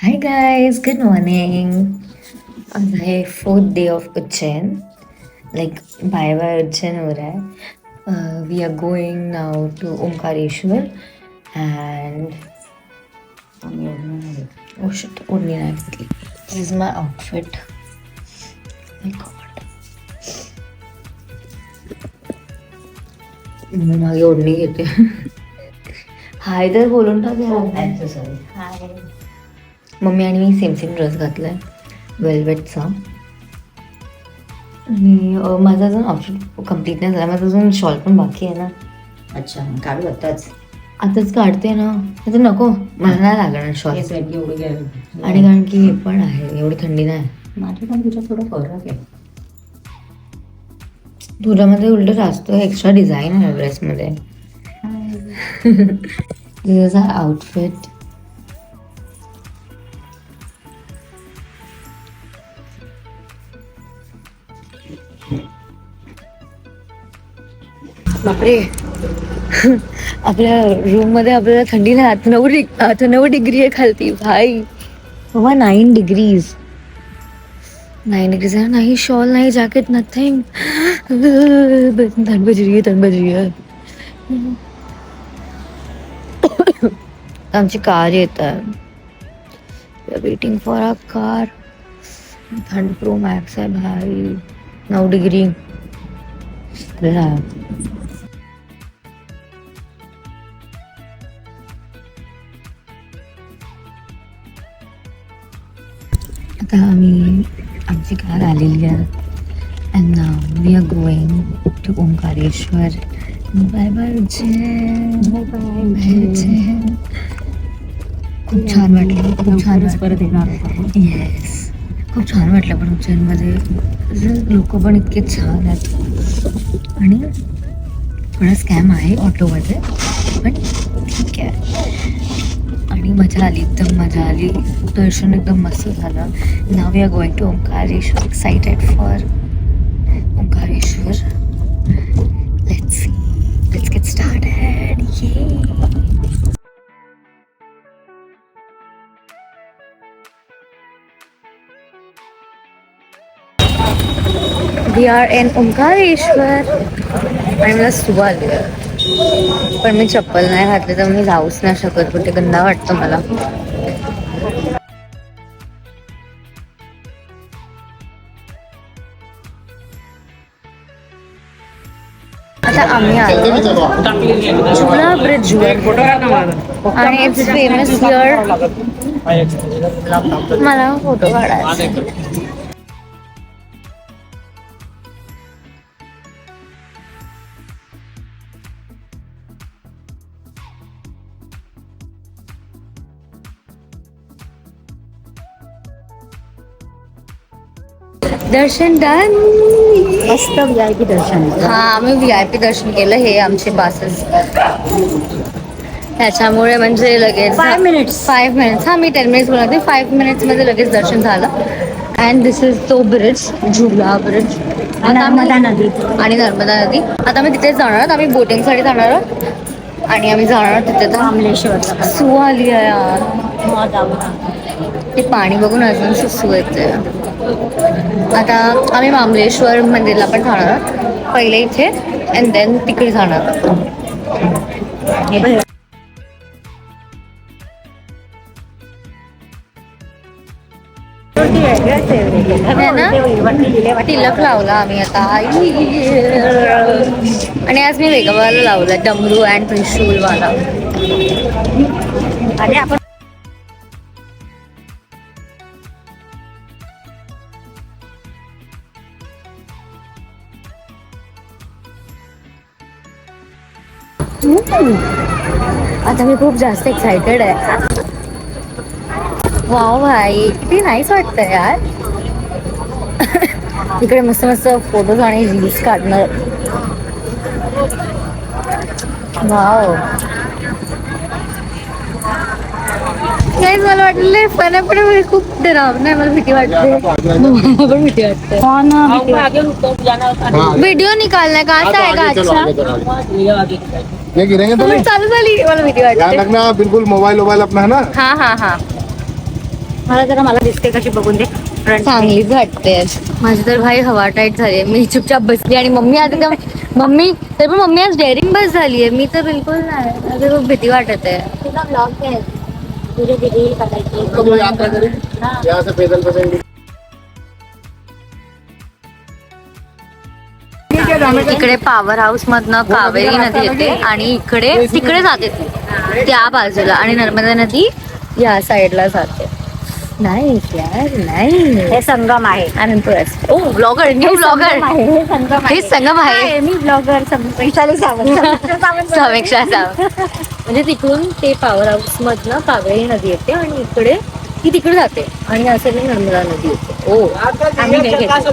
Hi guys, good morning. आज है 4th day of Ujjain. Like bye Ujjain हो रहा है. We are going now to Omkareshwar and oh shit, ओढ़नी नाही घेतली. This is my outfit. My God. मी मागे ओढणी घेते. हाय तर बोलून टाक यार. हाय. मम्मी आणि मी सेम सेम ड्रेस घातलाय वेल्वेटचा. आणि माझा अजून आउटफिट कम्प्लीट नाही झाला. माझा अजून शॉल पण बाकी आहे ना. अच्छा काढू आताच काढते ना. तर नको, मला नाही लागणार शॉल. एवढी आणि कारण की हे पण आहे, एवढी थंडी नाही. माझ्या पण तुझ्या थोडं फरक आहे. तुझ्यामध्ये उलट जास्त एक्स्ट्रा डिझाईन आहे ड्रेसमध्ये. दिस इज आवर आउटफिट. बापरे. आपल्या रूम मध्ये आपल्याला थंडी नाही. आता 9 डिग्री आहे खालती भाई. बाबा 9 डिग्रीज. 9 डिग्रीज आहे. नाही शॉल, नाही जॅकेट, नथिंग. थंड बज रही है. आमची कार येत आहे. Waiting for a car. थंड प्रो मॅक्स आहे भाई. 9 डिग्री. आता आमची कार आलेली आहे. And now we are going to Omkareshwar. Bye bye Ujjain. Bye bye. खूप छान वाटलं. खूप छान परत येणार. येस, खूप छान वाटलं. पण उज्जैनमध्ये लोक पण इतके छान आहेत. आणि थोडा स्कॅम आहे ऑटोमध्ये, पण ठीक आहे. आणि मजा आली, एकदम मजा आली. दर्शन एकदम मस्त झालं. Now we are going to Omkareshwar. Excited for Omkareshwar. Let's see, let's get started. We are in Omkareshwar. आणि मला सुवा आली आहे. पण मी चप्पल नाही घातली तर मी जाऊच नाही शकत. कुठे गंदा वाटतं मला. आता आम्ही आलो झुला ब्रिज वर. आणि इट्स फेमस हिअर. मला फोटो काढायचा. दर्शन डन. मस्त VIP दर्शन. हा, आम्ही VIP दर्शन केलं. हे आमचे पासेस त्याच्यामुळे म्हणजे लगेच 5 minutes. 5 मिनिट्स. हा, मी 10 मिनिट्स बोलते. 5 मिनिट्स मध्ये लगेच दर्शन झालं. अँड दिस इज तो ब्रिज, झुला ब्रिज. नर्मदा नदी. आणि नर्मदा नदी. आता आम्ही तिथेच जाणार आहोत. आम्ही बोटिंगसाठी जाणार आहोत. आणि आम्ही जाणार आहोत तिथे. तर मामलेश्वरला सू आली आहे यार. ते पाणी बघून अजून सुसू येते. आता आम्ही मामलेश्वर मंदिरला पण जाणार आहोत. पहिले इथे अँड देन तिकडे जाणार आहोत. तिलक लावला आम्ही आता. आणि आज मी वेगळावाला लावला, डमरू अँड त्रिशूल वाला. आणि आपण आता मी खूप जास्त एक्सायटेड आहे. वाव भाई, किती नाईस वाटतंय यार. इकडे मस्त मस्त फोटोज आणि रील्स काढणार. वाव. गाईज, मला वाटलं फन आहे, पण मला खूप डरावना आहे. मला भीती वाटते. मला पण भीती वाटते. व्हिडिओ निकालना का आता आहे का? अच्छा, ये गिरेंगे तो नहीं। चालू झाली. मला भीती वाटते. ध्यान रखना बिल्कुल, मोबाइल अपना है ना। हाँ हाँ हाँ. मला दिसते कशी बघून दे फ्रंट चांगलीच वाटते. माझी तर भाई हवा टाईट झाली. मी चुपचाप बसली आणि मम्मी आता मम्मी तर पण मम्मी आज डेअरिंग बस झालीये. मी तर बिलकुल नाही. माझी खूप भीती वाटत आहे. तुला ब्लॉग घ्यायचं तुझे रील करायची. इकडे पॉवर हाऊस मधनं कावेरी नदी येते आणि इकडे तिकडे जाते त्या बाजूला आणि नर्मदा नदी या साईडला जाते. नाही यार नाही. हे संगम आहे. ओ ब्लॉगर न्यू ब्लॉगर. हे संगम हे संगम आहे. मी ब्लॉगर वैशाली सावंत. समीक्षा सावंत. म्हणजे तिकडून ते पॉवर हाऊस मधनं कावेरी नदी येते आणि इकडे ती तिकडे जाते आणि असं नर्मदा नदी येते. ओ आम्ही नाही घेतो.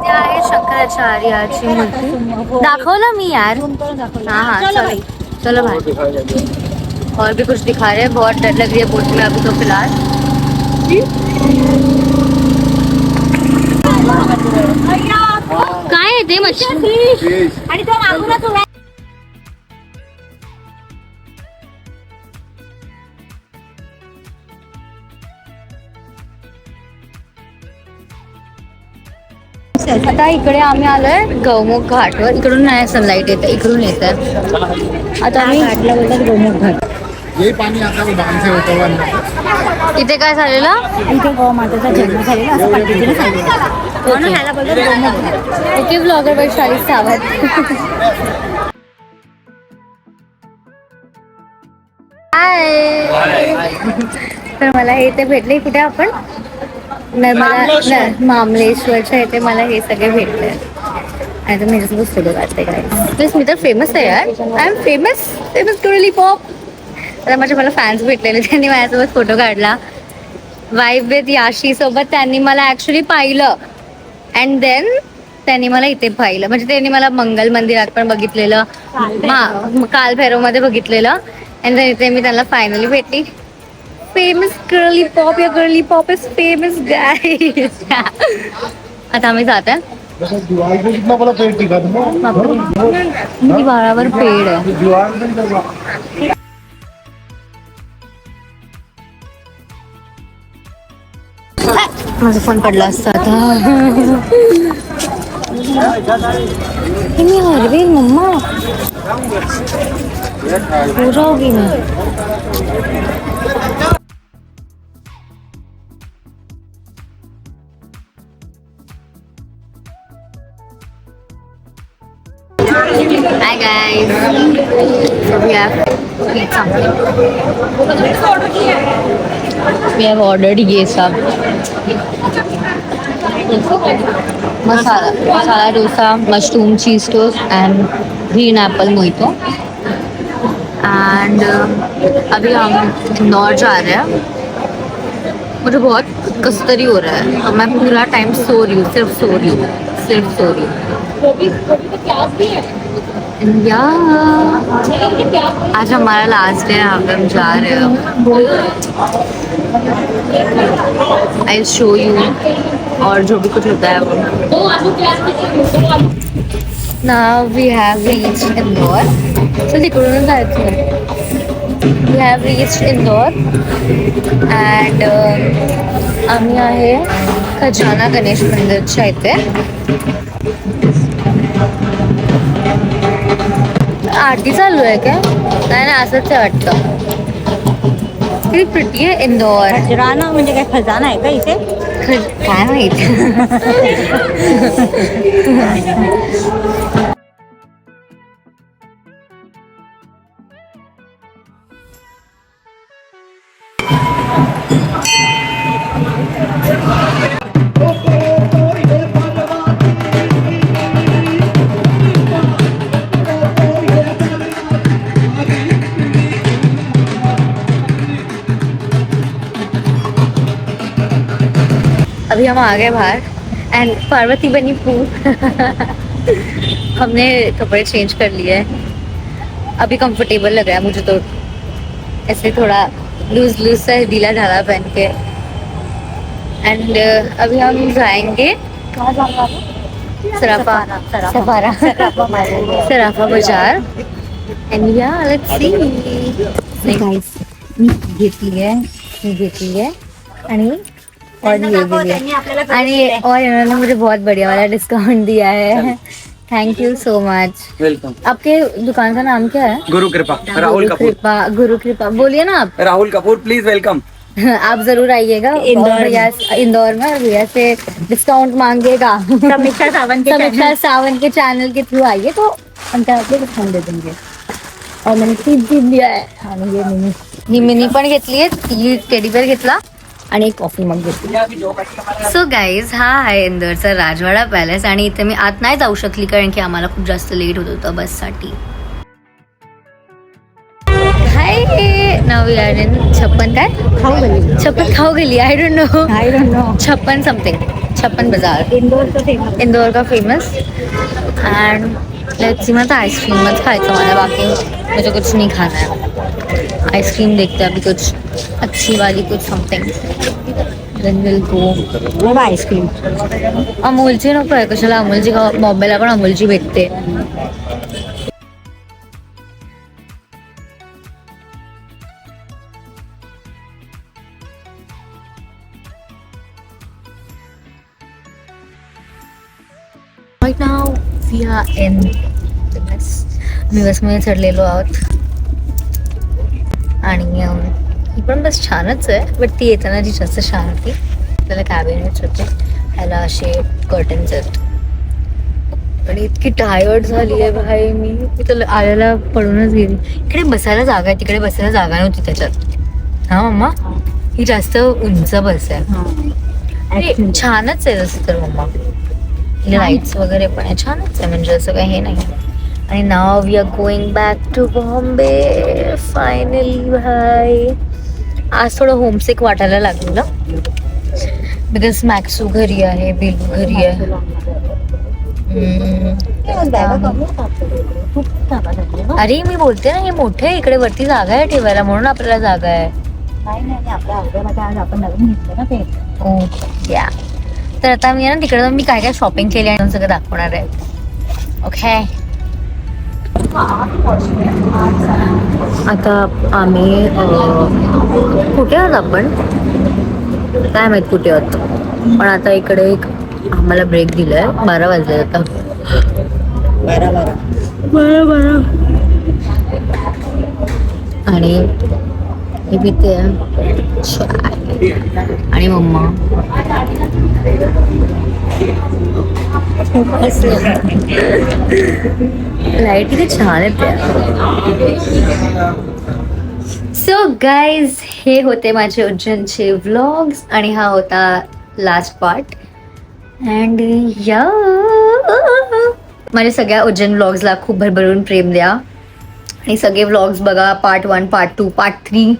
ते आहे शंकराचार्याची मूर्ती. दाखवलं मी यार. हाँ चलो चलो भाई. और भी कुछ दिखा रहे हैं. बहुत डर लग रही है बोट में अभी तो फिलहाल. काय आहे ते मच्छी आणि तो मागूनच उभा आता इकडे आम्ही आलोय गौमुख घाटवर. इकडून नाही सनलाईट येते, इकडून येत आहे. आता आम्ही घाटला बोलतात गोमुख घाट. यही पानी आता है वो बांध से होता हुआ निकलता इथे काय झालेलं. इथे गौमातेचा जन्म झालेला असं पद्धतीने सांगितलं. म्हणून ह्याला बोलतात Gomukh Ghat. Okay blogger Vaishali Sawant. Hi. तर मला हे इथे भेटले. कुठे आपण मामलेश्वरच्या इथे मला हे सगळे भेटले आणि तर माझ्यासोबत फोटो काढते काय. प्लीज मी तर फेमस आहे यार. I am famous famous totally pop. आता मला फॅन्स भेटलेले. त्यांनी माझ्यासोबत फोटो काढला. वाईफ विथ याशी सोबत त्यांनी मला ऍक्च्युली पाहिलं अँड देन त्यांनी मला इथे पाहिलं. म्हणजे त्यांनी मला मंगल मंदिरात पण बघितलेलं, काल भैरवमध्ये बघितलेलं अँड देन इथे मी त्यांना फायनली भेटली. Famous girly pop. या girly pop is famous guys. आता आम्ही जात आहे. दीवार पे कितना बड़ा पेड़ दिखा तुम्हें. दिवारावर पेड़ आहे. दीवार पे माझा फोन पडला असता आता. हे मी हरवेल मम्मा. हो जाओगी मैं. Hi guys. So we have eat something. We have ordered ये सब. Masala dosa, mushroom cheese toast and green apple mojito. And अभी हम इंदौर जा रहे हैं. मुझे बहुत कस्तरी हो रहा है और मैं पूरा टाइम सो रही हूँ. सिर्फ सो रही हूँ. या आज हमारा लास्ट डे है. यहाँ पे हम जा रहे हैं. आई शो यू और जो भी कुछ होता है वो. Now we have reached Indore. चल तिकडून जायचं. We have reached Indore and आम्ही आहे खजाना गणेश मंदिरच्या इथे. आरती चालू आहे काय. नाही असंच आहे वाटतं. किती प्रिटी आहे इंदौर. खजराना म्हणजे काय खजाना आहे का इथे. काय माहिती. अभी हम आ गए बाहर एंड पार्वती बनी पूल. हमने कपड़े चेंज कर लिए हैं. अभी कंफर्टेबल लग रहा है मुझे तो. ऐसे थोड़ा लूज लूज सा ढीला ढाला पहन के. एंड अभी हम जाएंगे. कहाँ जाना है. सराफा सफारा सराफा बाजार and yeah let's see guys मी घेतली आहे आणि और ये भी लिया आणि और इन्होंने मुझे बहुत बढ़िया वाला डिस्काउंट दिया है thank you so much. Welcome. आपके दुकान का नाम क्या है? गुरु कृपा, राहुल कपूर। गुरु कृपा बोलिए ना आप। Rahul Kapoor please welcome. आप जरूर आइएगा इंदौर में भैया से डिस्काउंट मांगेगा। समीक्षा सावंत के चैनल के थ्रू आइए तो हम आपको डिस्काउंट दे देंगे। और मैंने तीन लिया है आणि ही मिनी पण घेतली आहे, ती टेडी बेअर घेतला आणि एक कॉफी मग घेतली। सो गाईज हा आहे इंदोरचा राजवाडा पॅलेस आणि इथे मी आत नाही जाऊ शकली कारण की आम्हाला खूप जास्त लेट होत होतं बससाठी। हाय नाव वी आर इन 56 काय खाऊ गेली आई डोंट नो 56 समथिंग 56 बाजार इंदौर का फेमस एंड लेट्स सी। मैं तो आइसक्रीम मत खाएगा हमारा, बाकी मुझे कुछ नहीं खाना है। आइसक्रीम देखते हैं अभी कुछ अच्छी वाली कुछ something then will go. Ice cream अमूलची नको आहे, कशाला अमूलची मोबाईलला पण अमूलची भेटते। Right now we are in the bus. मी बसमध्ये चढलेलो आहोत आणि ही पण बस छानच आहे बट ती येताना जी जास्त छान होती। त्याला कॅबिनेट्स होते, ह्याला असे कर्टन्स आहेत आणि इतकी टायर्ड झाली आहे भाई मी तर आल्याला पडूनच गेली। इकडे बसायला जागा आहे, तिकडे बसायला जागा नव्हती त्याच्यात। हा मम्मा ही जास्त उंच बस आहे, छानच आहे तसं तर मम्मा। लाईट्स वगैरे पण आहे, छानच आहे म्हणजे असं काही हे नाही। आणि now we are going back to Bombay finally भाई। आज थोडं होमसिक वाटायला लागलेलं बिकॉज मॅक्सू घरी आहे, बिलू घरी आहे। अरे मी बोलते ना हे मोठे आहे, इकडे वरती जागा आहे ठेवायला म्हणून आपल्याला जागा आहे। आपण नवीन घेतलं ना ते ओ या तर आता मी ना तिकडे मी काय काय शॉपिंग केली आणि सगळं दाखवणार आहे। ओके आता आम्ही कुठे आहोत आपण काय माहित कुठे आहोत, पण आता इकडे एक आम्हाला ब्रेक दिलाय। 12 वाजले आता 12 आणि हे पिते चाय आणि मम्मा लाईट किती छान येते। सो गाईज हे होते माझे उज्जैनचे व्लॉग्स आणि हा होता लास्ट पार्ट अँड या माझ्या सगळ्या उज्जैन व्लॉग्सला खूप भरभरून प्रेम द्या आणि सगळे व्लॉग्स बघा, पार्ट 1 पार्ट 2 पार्ट 3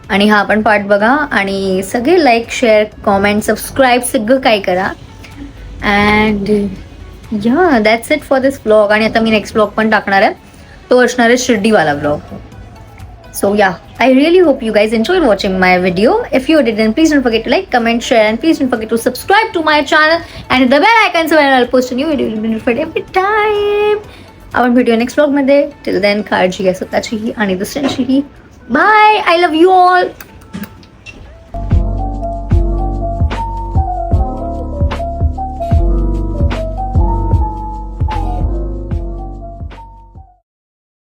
आणि हा पण पार्ट बघा आणि सगळे लाईक शेअर कॉमेंट सबस्क्राईब सगळं काय करा अँड या that's it for this vlog. आणि आता मी नेक्स्ट व्लॉग पण टाकणार आहे, तो असणार आहे शिर्डीवाला vlog. So yeah, I really hope you guys enjoyed watching my video. If you did, then please don't forget to like, comment, share, and please don't forget to subscribe to my channel and hit the bell icon so when I'll post a new video, you'll be notified every time. आपण भेटूया next vlog मध्ये. Till then, काळजी घ्या स्वतःचीही आणि दुसऱ्यांचीही. Bye. I love you all.